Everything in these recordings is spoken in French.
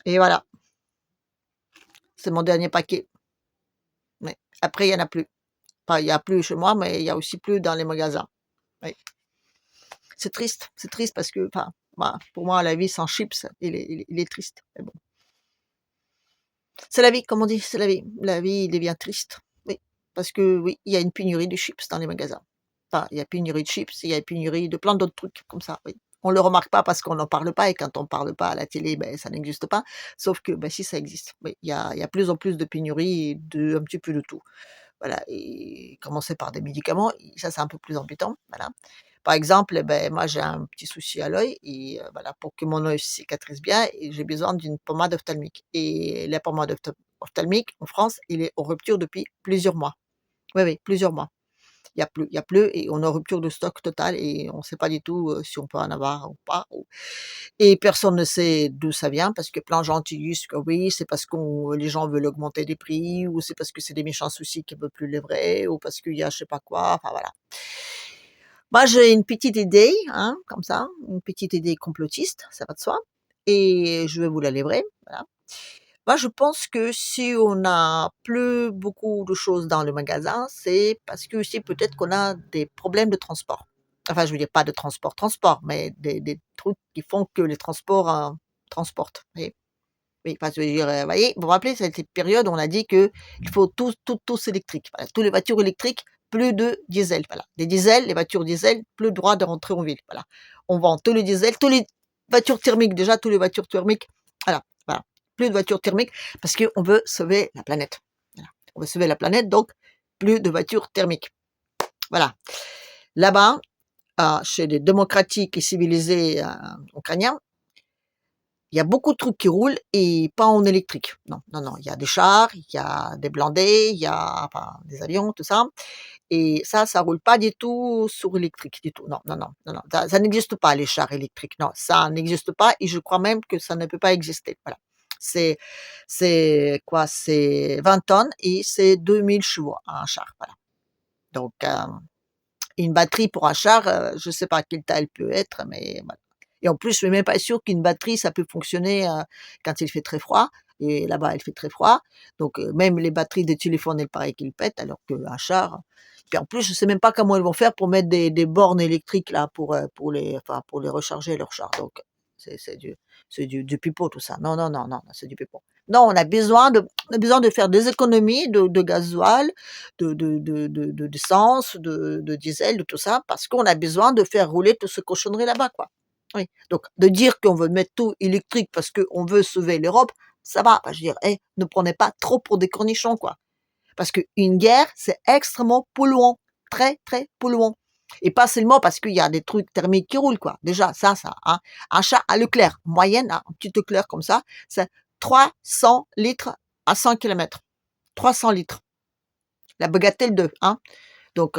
Et voilà, c'est mon dernier paquet. Ouais. Après, il y en a plus. Enfin, il y a plus chez moi, mais il y a aussi plus dans les magasins. Oui. C'est triste parce que, enfin, voilà, pour moi, la vie sans chips, il est triste. Mais bon. C'est la vie, comme on dit, c'est la vie. La vie devient triste. Oui. Parce que, oui, il y a une pénurie de chips dans les magasins. Enfin, il y a pénurie de chips, il y a pénurie de plein d'autres trucs comme ça, oui. On le remarque pas parce qu'on n'en parle pas et quand on parle pas à la télé, ben, ça n'existe pas. Sauf que, ben, si ça existe, oui, il y a plus en plus de pénurie de un petit peu de tout. Voilà, et commencer par des médicaments, et ça c'est un peu plus embêtant, voilà. Par exemple, eh beh, moi j'ai un petit souci à l'œil et voilà, pour que mon œil cicatrise bien et j'ai besoin d'une pommade ophtalmique et la pommade ophtalmique en France, il est en rupture depuis plusieurs mois. Oui, oui, plusieurs mois. Il y a plus et on est en rupture de stock total et on ne sait pas du tout, si on peut en avoir ou pas ou et personne ne sait d'où ça vient parce que plein de gens te disent que oui, c'est parce qu'on les gens veulent augmenter les prix ou c'est parce que c'est des méchants soucis qui ne veulent plus livrer ou parce qu'il y a je sais pas quoi, enfin voilà. Moi, j'ai une petite idée, hein, comme ça, une petite idée complotiste, ça va de soi et je vais vous la livrer, voilà. Moi, je pense que si on n'a plus beaucoup de choses dans le magasin, c'est parce que aussi peut-être qu'on a des problèmes de transport. Enfin, je veux dire pas de transport, mais des trucs qui font que les transports, transportent, vous voyez? Oui, enfin, je veux dire, voyez, vous vous rappelez cette période où on a dit que il faut tous électriques, voilà, tous les voitures électriques, plus de diesel, voilà. Les diesels, les voitures diesel, plus le droit de rentrer en ville, voilà. On vend tous les diesels, tous les voitures thermiques, déjà, tous les voitures thermiques, voilà, voilà. Plus de voitures thermiques parce qu'on veut sauver la planète. Voilà. On veut sauver la planète, donc plus de voitures thermiques. Voilà. Là-bas, chez les démocratiques et civilisés ukrainiens, il y a beaucoup de trucs qui roulent et pas en électrique. Non, non, non, il y a des chars, il y a des blindés, il y a enfin des avions, tout ça et ça roule pas du tout sur électrique, du tout. Non, non, non, non, non, ça n'existe pas les chars électriques. Non, ça n'existe pas et je crois même que ça ne peut pas exister. Voilà. C'est c'est quoi? C'est 20 tonnes et c'est 2000 chevaux un char, voilà. Donc une batterie pour un char, je sais pas quelle taille elle peut être, mais voilà. Et en plus, je suis même pas sûre qu'une batterie, ça peut fonctionner, quand il fait très froid et là-bas, il fait très froid. Donc même les batteries des téléphones, il paraît qu'ils pètent alors qu'un char puis en plus, je sais même pas comment ils vont faire pour mettre des bornes électriques là pour les enfin pour les recharger leurs chars. Donc c'est du pipeau tout ça. Non, non, non, non, c'est du pipeau. Non, on a besoin de faire des économies de gasoil, d'essence, de diesel, de tout ça, parce qu'on a besoin de faire rouler tout ce cochonnerie là-bas, quoi. Oui. Donc, de dire qu'on veut mettre tout électrique parce qu'on veut sauver l'Europe, ça va. Enfin, je veux dire, ne prenez pas trop pour des cornichons, quoi. Parce qu'une guerre, c'est extrêmement polluant, très, très polluant. Et pas seulement parce qu'il y a des trucs thermiques qui roulent, quoi. Déjà, ça, hein. Un chat à Leclerc, moyenne, hein, un petit Leclerc comme ça, c'est 300 litres à 100 kilomètres. 300 litres. La bagatelle de, hein. Donc,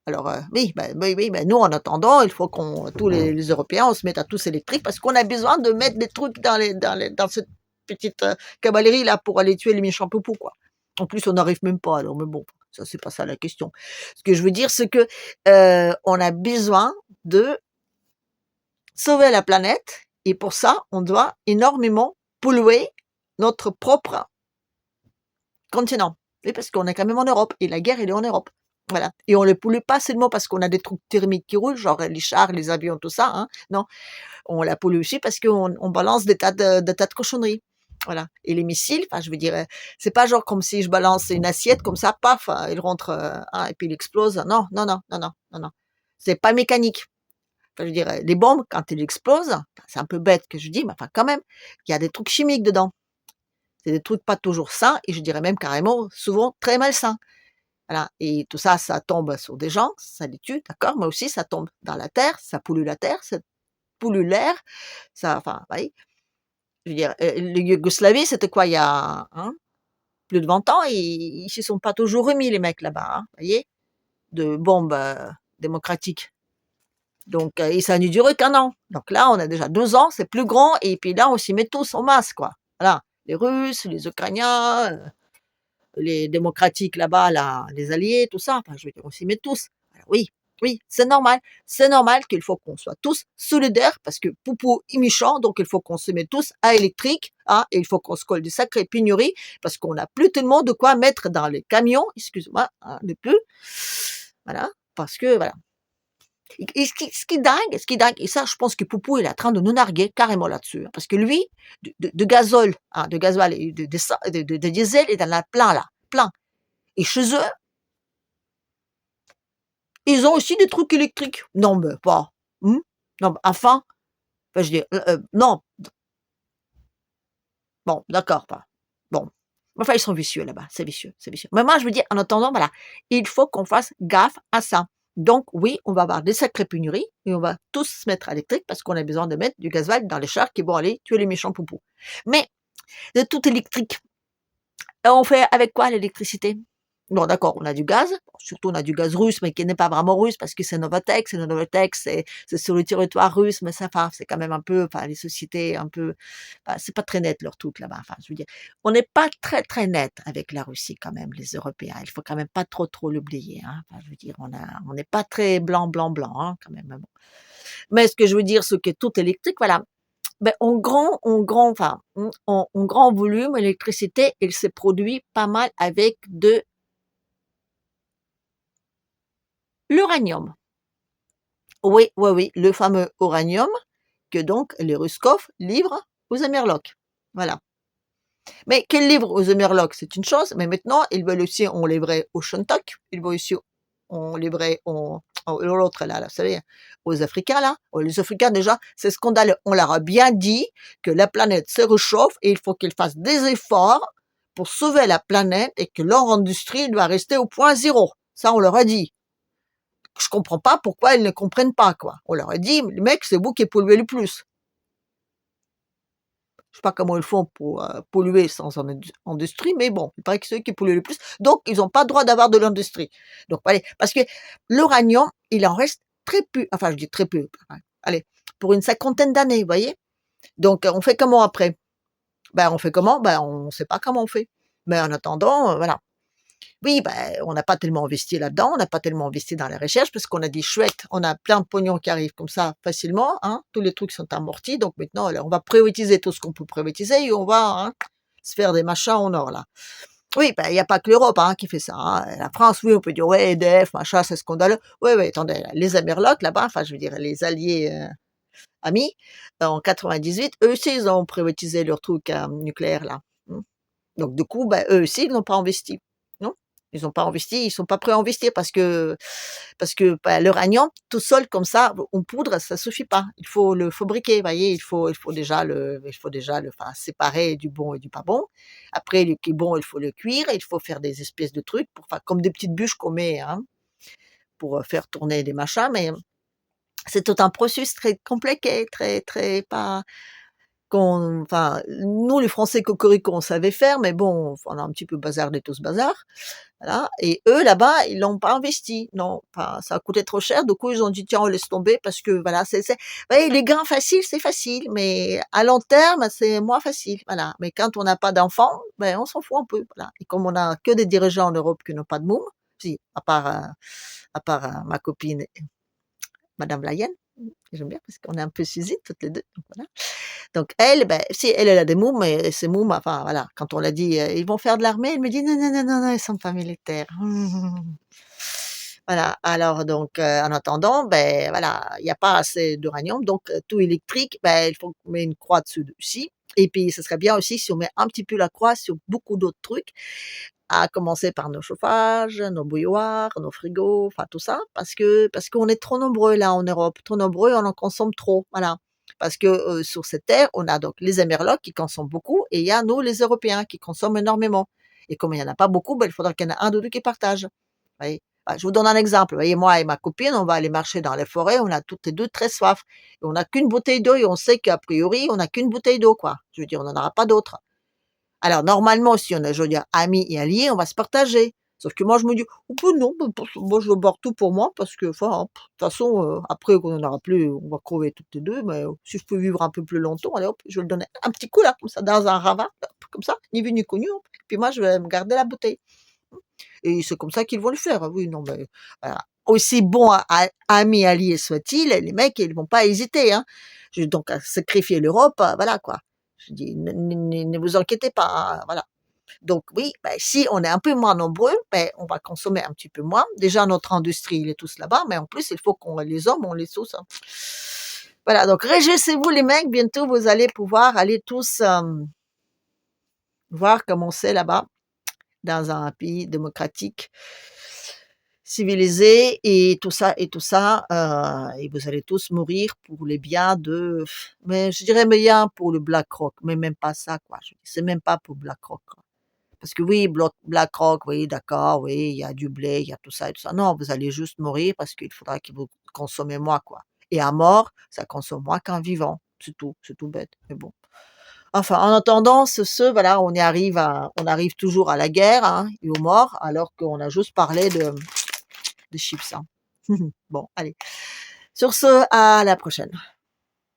alors, oui, oui, oui, nous, en attendant, il faut qu'on, tous les Européens, on se mette à tous électriques parce qu'on a besoin de mettre des trucs dans cette petite cavalerie là pour aller tuer les méchants poupous, quoi. En plus, on n'arrive même pas, alors, mais bon, ça, c'est pas ça la question. Ce que je veux dire, c'est que on a besoin de sauver la planète et pour ça, on doit énormément polluer notre propre continent. Oui, parce qu'on est quand même en Europe et la guerre, elle est en Europe. Voilà. Et on ne le pollue pas seulement parce qu'on a des trucs thermiques qui roulent, genre les chars, les avions, tout ça. Hein. Non, on la pollue aussi parce qu'on balance des tas de cochonneries. Voilà. Et les missiles, enfin, je veux dire, c'est pas genre comme si je balance une assiette comme ça, paf, il rentre hein, et puis il explose. Non, non, non, non, non, non, non. C'est pas mécanique. Enfin, je veux dire, les bombes, quand elles explosent, c'est un peu bête que je dis, mais enfin, quand même, il y a des trucs chimiques dedans. C'est des trucs pas toujours sains et je dirais même carrément souvent très malsains. Voilà et tout ça, ça tombe sur des gens, ça les tue, d'accord, mais aussi ça tombe dans la terre, ça pollue l'air, ça enfin, vous voyez? Je veux dire, le Yougoslavie, c'était quoi? Il y a, hein, plus de 20 ans, ils se sont pas toujours remis les mecs là-bas, hein, vous voyez? De bombes, démocratiques. Donc et ça a dû durer qu'1 an. Donc là, on a déjà 2 ans, c'est plus grand et puis là, on s'y met tous en masse, quoi. Voilà, les Russes, les Ukrainiens, les démocratiques là-bas, là, les alliés, tout ça, enfin, je veux dire, on s'y met tous. Alors oui, Oui, c'est normal qu'il faut qu'on soit tous solidaires parce que Poupou est méchant, donc il faut qu'on se mette tous à électrique, hein, et il faut qu'on se colle des sacrées pénuries parce qu'on n'a plus tellement de quoi mettre dans les camions, excuse-moi, hein, de plus. Voilà, parce que voilà. Et ce qui est dingue, et ça, je pense que Poupou il est en train de nous narguer carrément là-dessus, hein, parce que lui, de gazole, hein, de gasoil et de diesel, il en a plein là, plein. Et chez eux, ils ont aussi des trucs électriques. Non, mais pas. Non, mais enfin, je dis, non, bon, d'accord, pas. Bon. Enfin, ils sont vicieux là-bas, c'est vicieux, c'est vicieux. Mais moi, je veux dire, en attendant, voilà, il faut qu'on fasse gaffe à ça. Donc, oui, on va avoir des sacrées pénuries et on va tous se mettre à l'électrique parce qu'on a besoin de mettre du gasoil dans les chars qui vont aller tuer les méchants poupous. Mais, de tout électrique, on fait avec quoi l'électricité? Bon, d'accord, on a du gaz, surtout on a du gaz russe, mais qui n'est pas vraiment russe parce que c'est Novatek, c'est sur le territoire russe, mais ça, enfin, c'est quand même un peu, enfin, les sociétés un peu, enfin, c'est pas très net leur truc là-bas. Enfin, je veux dire, on n'est pas très très net avec la Russie quand même, les Européens. Il faut quand même pas trop l'oublier. Hein. Enfin, je veux dire, on n'est pas très blanc, hein, quand même. Mais bon. Mais ce que je veux dire, c'est que tout électrique, voilà, ben, enfin, en grand volume, l'électricité, elle se produit pas mal avec de l'uranium. Oui, oui, oui, le fameux uranium que donc les Ruskov livrent aux Amerlocs. Voilà. Mais qu'ils livrent aux Amerlocs, c'est une chose, mais maintenant, ils veulent aussi en livrer aux Shantok, ils veulent aussi en livrer l'autre là, vous savez, aux Africains là. Les Africains déjà, c'est scandaleux. On leur a bien dit que la planète se réchauffe et il faut qu'ils fassent des efforts pour sauver la planète et que leur industrie doit rester au point zéro. Ça, on leur a dit. Je comprends pas pourquoi ils ne comprennent pas, quoi. On leur a dit, les mecs, c'est vous qui polluez le plus. Je sais pas comment ils font pour polluer sans industrie, mais bon, il paraît que c'est eux qui polluent le plus. Donc, ils n'ont pas le droit d'avoir de l'industrie. Donc, allez, parce que l'uranium, il en reste très peu. Enfin, je dis très peu. Allez, pour une cinquantaine d'années, vous voyez. Donc, on fait comment après? Ben, on fait comment? Ben, on ne sait pas comment on fait. Mais en attendant, voilà. Oui, ben, on n'a pas tellement investi là-dedans, on n'a pas tellement investi dans la recherche parce qu'on a dit chouette, on a plein de pognon qui arrive comme ça facilement, hein, tous les trucs sont amortis, donc maintenant, alors, on va privatiser tout ce qu'on peut privatiser et on va hein, se faire des machins en or là. Oui, ben, il n'y a pas que l'Europe hein, qui fait ça. Hein. La France, oui, on peut dire, ouais, EDF, machin, c'est scandaleux. Oui, oui, attendez, les Amerlocs là-bas, enfin, je veux dire, les alliés amis, en 98, eux aussi, ils ont privatisé leur truc nucléaire là. Donc du coup, bah, eux aussi, ils n'ont pas investi. Non, ils n'ont pas investi, ils sont pas prêts à investir parce que bah, l'uranium tout seul comme ça, en poudre, ça suffit pas. Il faut le fabriquer, vous voyez, il faut déjà le enfin, séparer du bon et du pas bon. Après, le qui est bon, il faut le cuire, il faut faire des espèces de trucs pour enfin, comme des petites bûches qu'on met, hein, pour faire tourner des machins, mais c'est tout un processus très compliqué, très pas enfin, nous les Français cocorico on savait faire, mais bon, on a un petit peu bazardé tout ce bazar, voilà. Et eux là-bas, ils l'ont pas investi, non. Enfin, ça a coûté trop cher. Du coup, ils ont dit tiens, on laisse tomber parce que voilà, vous voyez, les gains faciles, c'est facile, mais à long terme, c'est moins facile, voilà. Mais quand on n'a pas d'enfants, ben on s'en fout un peu, voilà. Et comme on a que des dirigeants en Europe qui n'ont pas de môme, si, à part ma copine, Madame Leyen, j'aime bien parce qu'on est un peu suscites toutes les deux, donc voilà. Donc elle, ben, si elle a des mômes, mais ces mômes, enfin voilà, quand on l'a dit, ils vont faire de l'armée, elle me dit non, non, non, non, non, ils sont pas militaires. Voilà. Alors donc, en attendant, ben voilà, il n'y a pas assez d'uranium, donc tout électrique, ben il faut qu'on met une croix dessus aussi. Et puis, ce serait bien aussi si on met un petit peu la croix sur beaucoup d'autres trucs, à commencer par nos chauffages, nos bouilloires, nos frigos, enfin tout ça, parce qu'on est trop nombreux là en Europe, trop nombreux, on en consomme trop, voilà. Parce que sur cette terre, on a donc les Amerlocs qui consomment beaucoup et il y a nous les Européens qui consomment énormément. Et comme il y en a pas beaucoup, ben, il faudra qu'il y en ait un ou deux qui partagent. Vous voyez? Bah, je vous donne un exemple. Vous voyez, moi et ma copine, on va aller marcher dans les forêts, on a toutes les 2 très soif. Et on n'a qu'une bouteille d'eau et on sait qu'a priori, on n'a qu'une bouteille d'eau, quoi. Je veux dire, on n'en aura pas d'autres. Alors normalement, si on est, je veux dire, amis et alliés, on va se partager. Sauf que moi, je me dis: «Oh bah non, bah moi je veux boire tout pour moi parce que enfin, de toute façon, après qu'on en aura plus, on va crever toutes les 2, mais si je peux vivre un peu plus longtemps, allez hop, je vais le donner un petit coup là, comme ça, dans un ravin, hop, comme ça, ni vu ni connu, hop, puis moi je vais me garder la bouteille». Et c'est comme ça qu'ils vont le faire. Oui, non, mais voilà. aussi bons amis alliés soient-ils, les mecs, ils vont pas hésiter, hein. Donc à sacrifier l'Europe, voilà quoi. Je dis: Ne vous inquiétez pas, hein, voilà». Donc oui, si on est un peu moins nombreux, on va consommer un petit peu moins. Déjà notre industrie, il est tous là-bas, mais en plus il faut qu'on les hommes, on les sauce, hein. Voilà, donc réjouissez-vous les mecs, bientôt vous allez pouvoir aller tous, voir comment c'est là-bas, dans un pays démocratique, civilisé et tout ça, et vous allez tous mourir pour les biens de mais je dirais bien pour le BlackRock, mais même pas ça quoi, c'est même pas pour BlackRock, quoi. Parce que oui, BlackRock, oui d'accord, oui, il y a du blé, il y a tout ça et tout ça. Non, vous allez juste mourir parce qu'il faudra que vous consommez moins, quoi. Et à mort, ça consomme moins qu'un vivant, c'est tout bête, mais bon. Enfin, en attendant, voilà, on arrive toujours à la guerre, hein, et aux morts, alors qu'on a juste parlé de chips, hein. Bon, allez. Sur ce, à la prochaine.